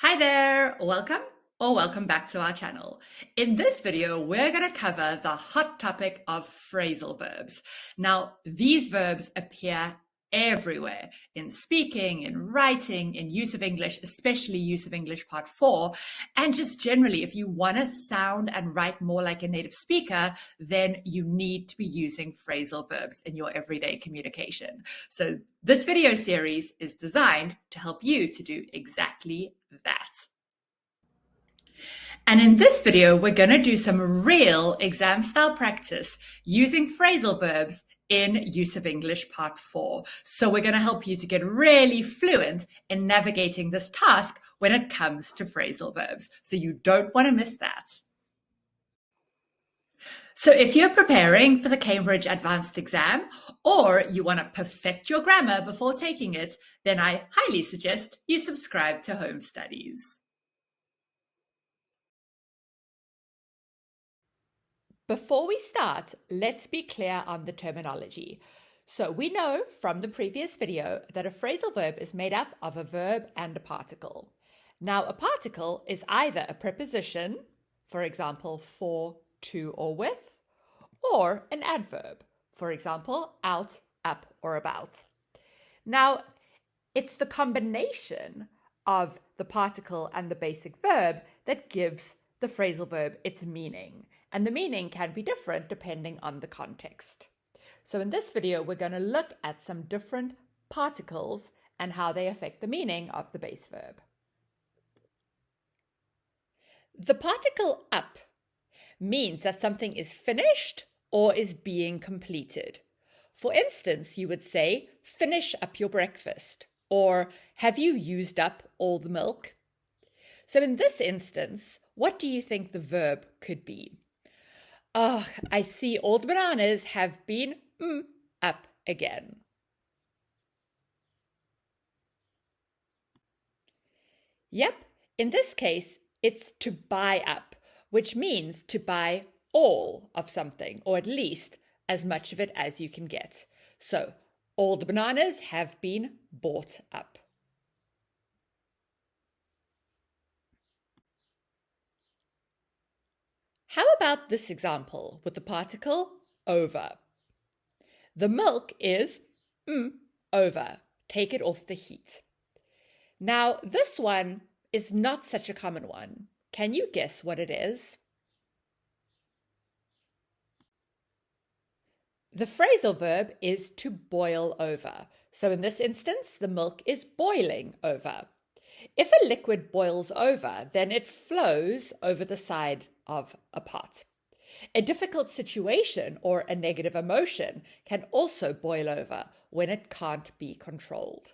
Hi there, welcome or welcome back to our channel. In this video, we're going to cover the hot topic of phrasal verbs. Now, these verbs appear everywhere in speaking, in writing, in use of English, especially use of English part 4. And just generally, if you want to sound and write more like a native speaker, then you need to be using phrasal verbs in your everyday communication. So this video series is designed to help you to do exactly that. And in this video, we're going to do some real exam style practice using phrasal verbs in use of English part 4. So we're going to help you to get really fluent in navigating this task when it comes to phrasal verbs. So you don't want to miss that. So if you're preparing for the Cambridge Advanced Exam or you want to perfect your grammar before taking it, then I highly suggest you subscribe to Home Studies. Before we start, let's be clear on the terminology. So we know from the previous video that a phrasal verb is made up of a verb and a particle. Now, a particle is either a preposition, for example, for, to, or with, or an adverb, for example, out, up, or about. Now, it's the combination of the particle and the basic verb that gives the phrasal verb its meaning. And the meaning can be different depending on the context. So in this video, we're going to look at some different particles and how they affect the meaning of the base verb. The particle up means that something is finished or is being completed. For instance, you would say, finish up your breakfast, or have you used up all the milk? So in this instance, what do you think the verb could be? Oh, I see all the bananas have been up again. Yep, in this case, it's to buy up, which means to buy all of something, or at least as much of it as you can get. So, all the bananas have been bought up. How about this example with the particle over? The milk is over. Take it off the heat. Now, this one is not such a common one. Can you guess what it is? The phrasal verb is to boil over. So in this instance, the milk is boiling over. If a liquid boils over, then it flows over the side of a pot. A difficult situation or a negative emotion can also boil over when it can't be controlled.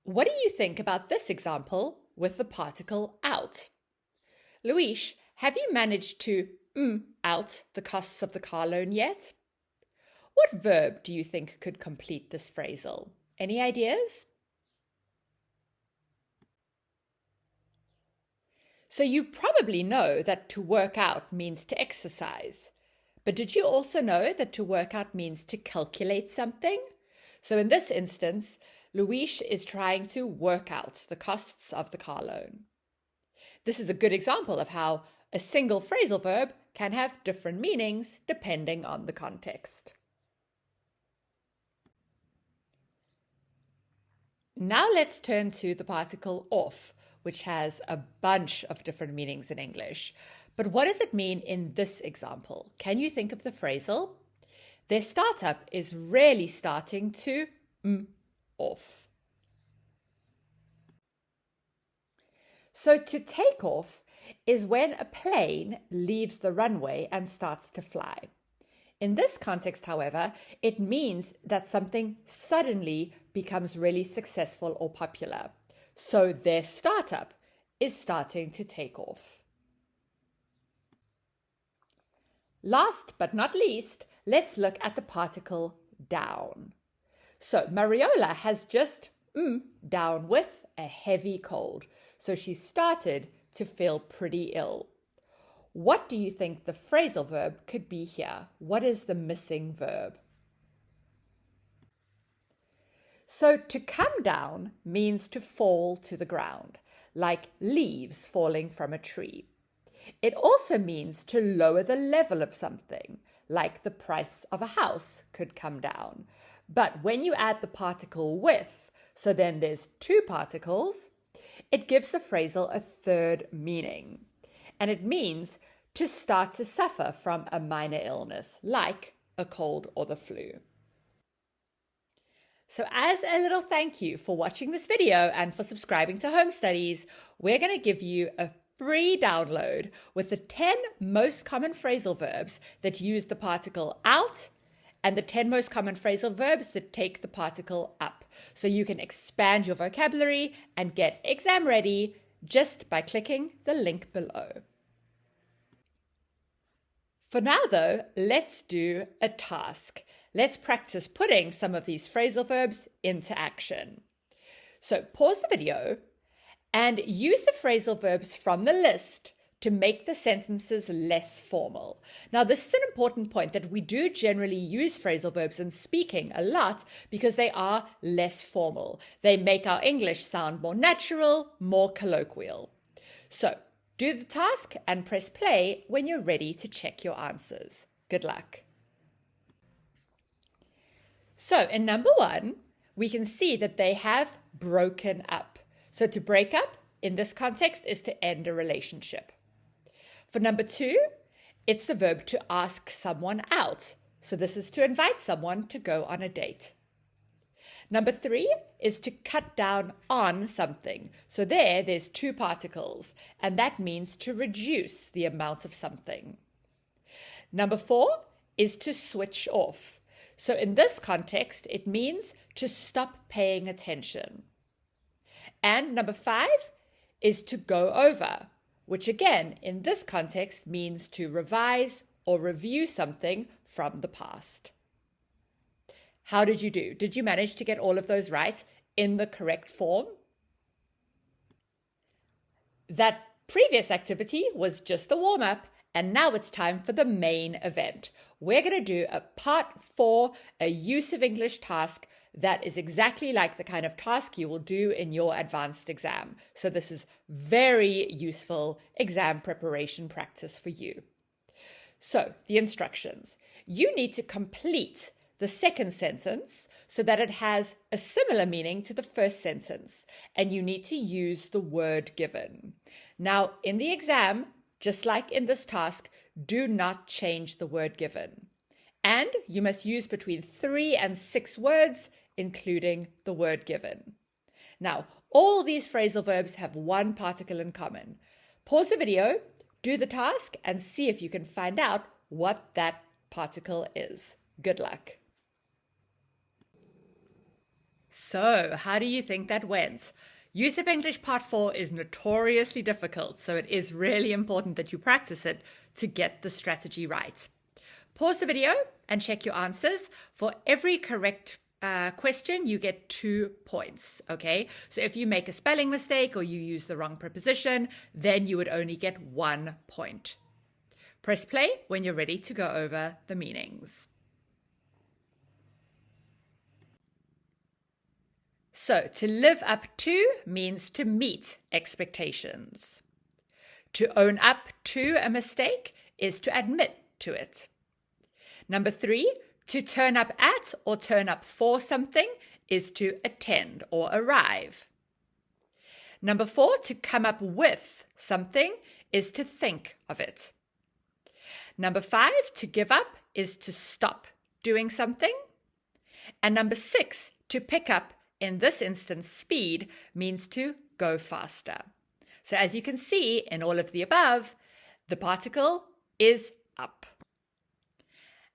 What do you think about this example with the particle out? Louise, have you managed to out the costs of the car loan yet? What verb do you think could complete this phrasal? Any ideas? So you probably know that to work out means to exercise. But did you also know that to work out means to calculate something? So in this instance, Louise is trying to work out the costs of the car loan. This is a good example of how a single phrasal verb can have different meanings depending on the context. Now let's turn to the particle off, which has a bunch of different meanings in English. But what does it mean in this example? Can you think of the phrasal? Their startup is really starting to off. So to take off is when a plane leaves the runway and starts to fly. In this context, however, it means that something suddenly becomes really successful or popular. So their startup is starting to take off. Last but not least, let's look at the particle down. So Mariola has just down with a heavy cold. So she started to feel pretty ill. What do you think the phrasal verb could be here? What is the missing verb? So to come down means to fall to the ground, like leaves falling from a tree. It also means to lower the level of something, like the price of a house could come down. But when you add the particle with, so then there's two particles, it gives the phrasal a third meaning. And it means to start to suffer from a minor illness, like a cold or the flu. So as a little thank you for watching this video and for subscribing to Home Studies, we're going to give you a free download with the 10 most common phrasal verbs that use the particle out and the 10 most common phrasal verbs that take the particle up. So you can expand your vocabulary and get exam ready just by clicking the link below. For now though, let's do a task. Let's practice putting some of these phrasal verbs into action. So pause the video and use the phrasal verbs from the list to make the sentences less formal. Now, this is an important point that we do generally use phrasal verbs in speaking a lot because they are less formal. They make our English sound more natural, more colloquial. So, do the task and press play when you're ready to check your answers. Good luck. So, in number 1, we can see that they have broken up. So to break up in this context is to end a relationship. For number 2, it's the verb to ask someone out. So this is to invite someone to go on a date. Number 3 is to cut down on something. So there's two particles, and that means to reduce the amount of something. Number 4 is to switch off. So in this context, it means to stop paying attention. And number 5 is to go over, which again, in this context, means to revise or review something from the past. How did you do? Did you manage to get all of those right in the correct form? That previous activity was just the warm-up, and now it's time for the main event. We're going to do a part 4, a use of English task that is exactly like the kind of task you will do in your advanced exam. So this is very useful exam preparation practice for you. So the instructions. You need to complete the second sentence so that it has a similar meaning to the first sentence, and you need to use the word given. Now, in the exam, just like in this task, do not change the word given. And you must use between 3 and 6 words, including the word given. Now, all these phrasal verbs have one particle in common. Pause the video, do the task, and see if you can find out what that particle is. Good luck. So, how do you think that went? Use of English Part 4 is notoriously difficult, so it is really important that you practice it to get the strategy right. Pause the video and check your answers. For every correct question, you get 2 points, okay? So if you make a spelling mistake or you use the wrong preposition, then you would only get 1 point. Press play when you're ready to go over the meanings. So, to live up to means to meet expectations. To own up to a mistake is to admit to it. Number 3, to turn up at or turn up for something is to attend or arrive. Number 4, to come up with something is to think of it. Number 5, to give up is to stop doing something. And number 6, to pick up, in this instance, speed, means to go faster. So as you can see in all of the above, the particle is up.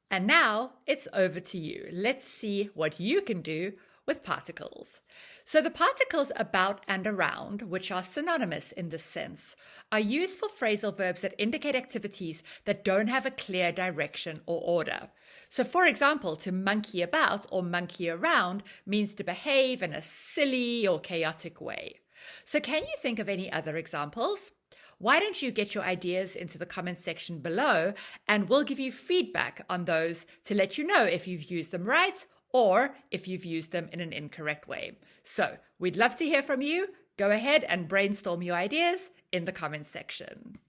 And now it's over to you. Let's see what you can do with particles. So the particles about and around, which are synonymous in this sense, are used for phrasal verbs that indicate activities that don't have a clear direction or order. So for example, to monkey about or monkey around means to behave in a silly or chaotic way. So can you think of any other examples? Why don't you get your ideas into the comment section below, and we'll give you feedback on those to let you know if you've used them right or if you've used them in an incorrect way. So we'd love to hear from you. Go ahead and brainstorm your ideas in the comments section.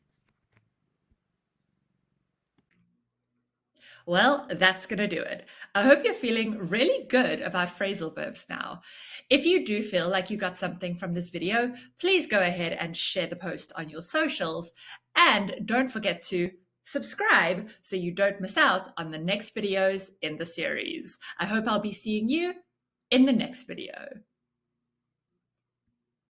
Well, that's going to do it. I hope you're feeling really good about phrasal verbs now. If you do feel like you got something from this video, please go ahead and share the post on your socials. And don't forget to subscribe so you don't miss out on the next videos in the series. I hope I'll be seeing you in the next video.